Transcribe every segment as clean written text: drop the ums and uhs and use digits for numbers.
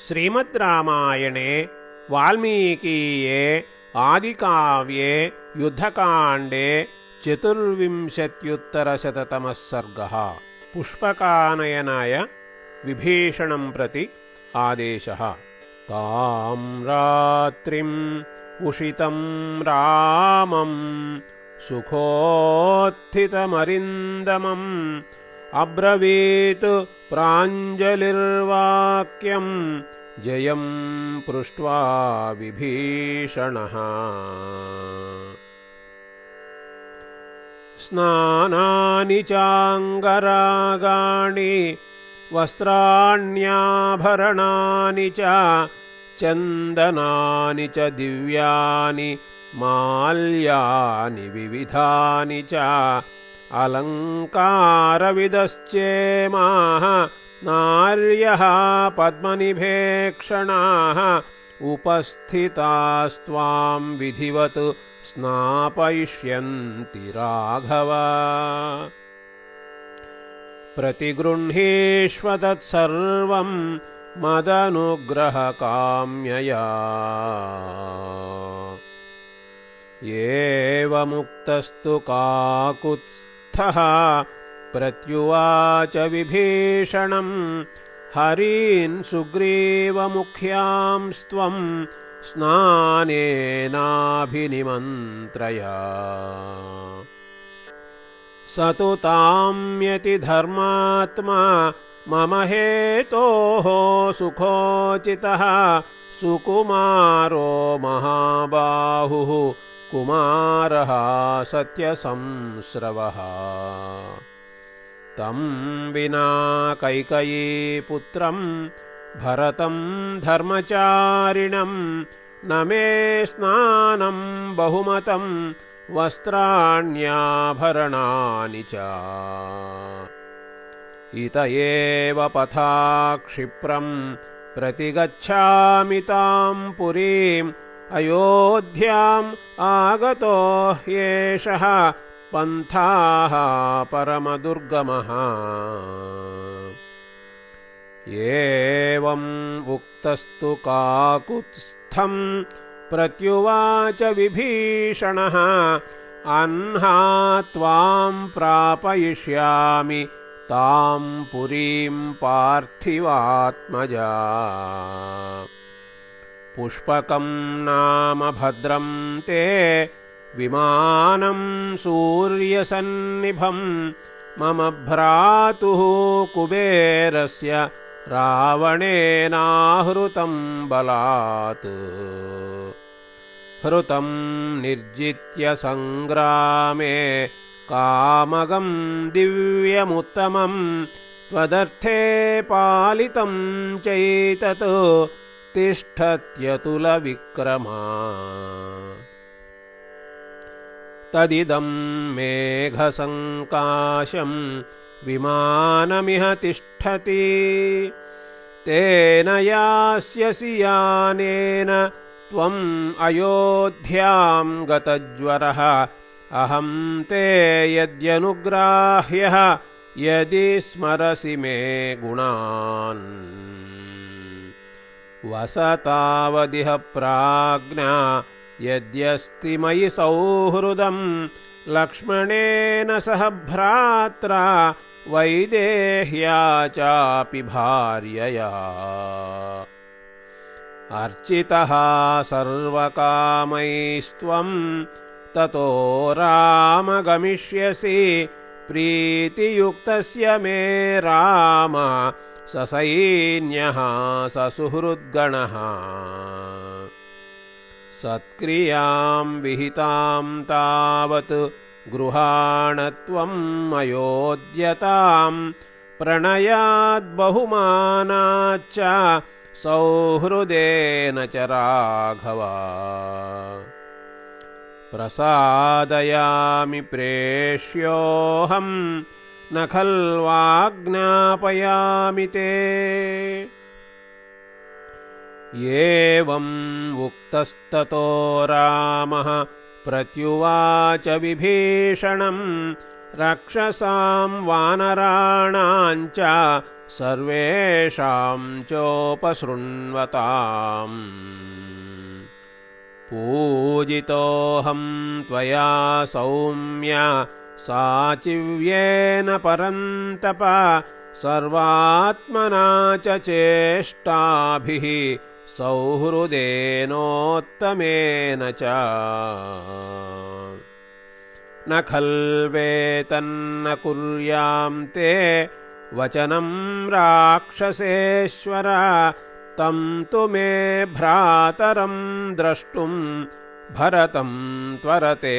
श्रीमद्रामायणे वाल्मीकीये आदिकाव्ये युद्धकाण्डे 24-तमः सर्गः। पुष्पकानयनाय विभीषणं प्रति आदेशः। तां रात्रिम् उषितं रामं सुखोत्थितमरिन्दमम् अब्रवीत् प्राञ्जलिर्वाक्यं जयं पृष्ट्वा विभीषणः। स्नानानि चाङ्गरागाणि वस्त्राण्याभरणानि च चन्दनानि च दिव्यानि माल्यानि विविधानि च अलङ्कारविदश्चेमाः नार्यः पद्मनिभेक्षणाः उपस्थितास्त्वां विधिवत् स्नापयिष्यन्ति राघव। प्रतिगृह्णीष्व तत्सर्वं मदनुग्रहकाम्यया। एवमुक्तस्तु काकुत्स्थः प्रत्युवाच विभीषणं हरीन् सुग्रीवमुख्यांस्त्वं स्नानेनाभिनिमन्त्रय। स तु ताम्यति धर्मात्मा मम हेतोः सुखोचितः सुकुमारो महाबाहुः कुमारः सत्यसंस्रवः। तं विना कैकयीपुत्रं भरतं धर्मचारिणं न मे स्नानं बहुमतं वस्त्राण्याभरणानि च। इत एव पथा क्षिप्रं प्रतिगच्छामि तां पुरीम् अयोध्याम् आगतो ह्येषः पन्थाः परमदुर्गमः। एवम् उक्तस्तु काकुत्स्थं प्रत्युवाच विभीषणः अह्ना त्वां प्रापयिष्यामि तां पुरीं पार्थिवात्मजा। पुष्पकं नाम भद्रं ते विमानं सूर्यसन्निभं मम भ्रातुः कुबेरस्य रावणेनाहृतं बलात्। हृतं निर्जित्य संग्रामे कामगं दिव्यमुत्तमं त्वदर्थे पालितं चैतत् तिष्ठत्यतुलविक्रमा। तदिदं मेघसङ्काशं विमानमिह तिष्ठति तेन यास्यसि यानेन त्वम् अयोध्यां गतज्वरः। अहं ते यद्यनुग्राह्यः यदि स्मरसि मे गुणान्। वसतावदिह प्राज्ञा यद्यस्ति मयि सौहृदं लक्ष्मणेन सह भ्रात्रा वैदेह्या चापि भार्यया। अर्चितः सर्वकामैस्त्वं ततो राम गमिष्यसि प्रीतियुक्तस्य मे राम ससैन्यः ससुहृद्गणः। सत्क्रियां विहितां तावत् गृहाण त्वम् अयोध्यतां प्रणयाद्बहुमानाच्च सौहृदेन च राघव। प्रसादयामि प्रेष्योऽहं न खल्वाज्ञापयामि ते। एवम् उक्तस्ततो रामः प्रत्युवाच विभीषणं रक्षसां वानराणां च सर्वेषां चोपशृण्वताम् पूजितोऽहं त्वया सौम्य साचिव्येन परन्तप सर्वात्मना च चेष्टाभिः सौहृदेनोत्तमेन च न खल्वेतन्न कुर्यां ते वचनं राक्षसेश्वर तं तु मे भ्रातरं द्रष्टुं भरतं त्वरते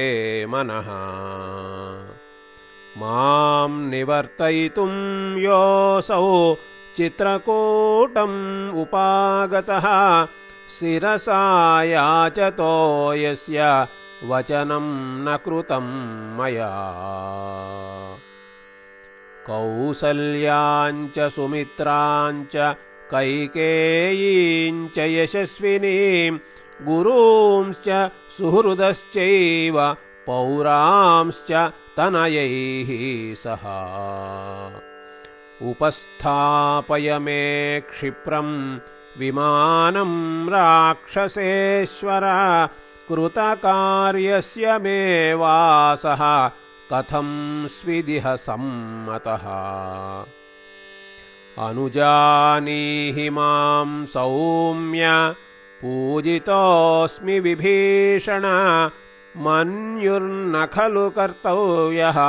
मनः मां निवर्तयितुं योऽसौ चित्रकूटम् उपागतः शिरसा याचतो यस्य वचनं न कृतं मया कौसल्याञ्च सुमित्राञ्च कैकेयीञ्च यशस्विनीं गुरूंश्च सुहृदश्चैव पौरांश्च तनयैः सह उपस्थापय मे क्षिप्रं विमानं राक्षसेश्वर कृतकार्यस्य मे वासः कथं स्विदिह सम्मतः अनुजानीहि मां सौम्य पूजितोऽस्मि विभीषण मन्युर्न खलु कर्तव्यः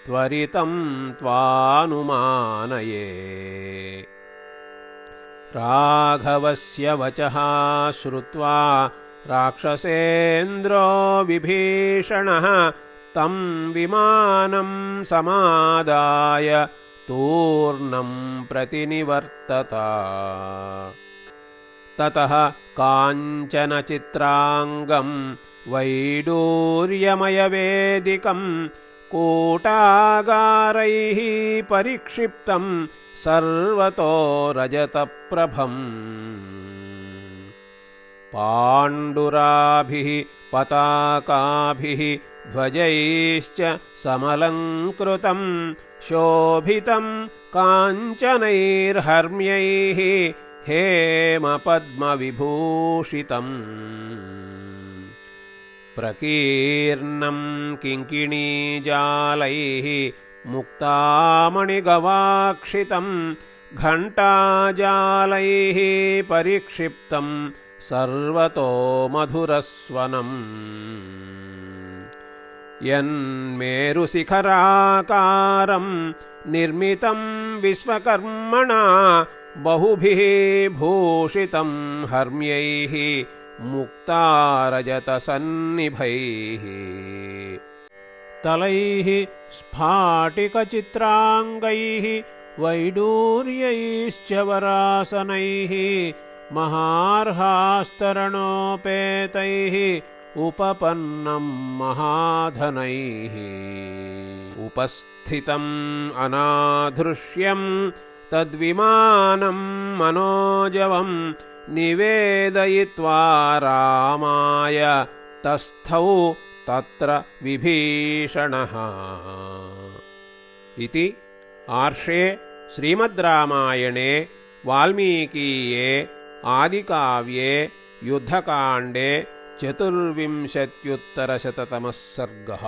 त्वरितं त्वानुमानये राघवस्य वचः श्रुत्वा राक्षसेन्द्रो विभीषणः तं विमानं समादाय तूर्णं प्रतिनिवर्तत ततः काञ्चनचित्राङ्गं वैडूर्यमयवेदिकं कूटागारैः परिक्षिप्तं सर्वतो रजतप्रभम् पाण्डुराभिः पताकाभिः ध्वजैश्च समलङ्कृतं शोभितं काञ्चनैर्हर्म्यैः हेमपद्मविभूषितम् प्रकीर्णं किङ्किणीजालैः मुक्तामणिगवाक्षितं घण्टाजालैः परिक्षिप्तं सर्वतो मधुरस्वनम् यन्मेरुशिखराकारं निर्मितं विश्वकर्मणा बहुभिः भूषितं हर्म्यैः मुक्तारजतसन्निभैः तलैः स्फाटिकचित्राङ्गैः वैडूर्यैश्च वरासनैः महार्हास्तरणोपेतैः उपपन्नं महाधनैः उपस्थितम् अनाधृष्यं तद्विमानं मनोजवं निवेदयित्वा रामाय तस्थौ तत्र विभीषणः इति आर्षे श्रीमद्रामायणे वाल्मीकीये आदिकाव्ये युद्धकाण्डे 2400तमः सर्गः।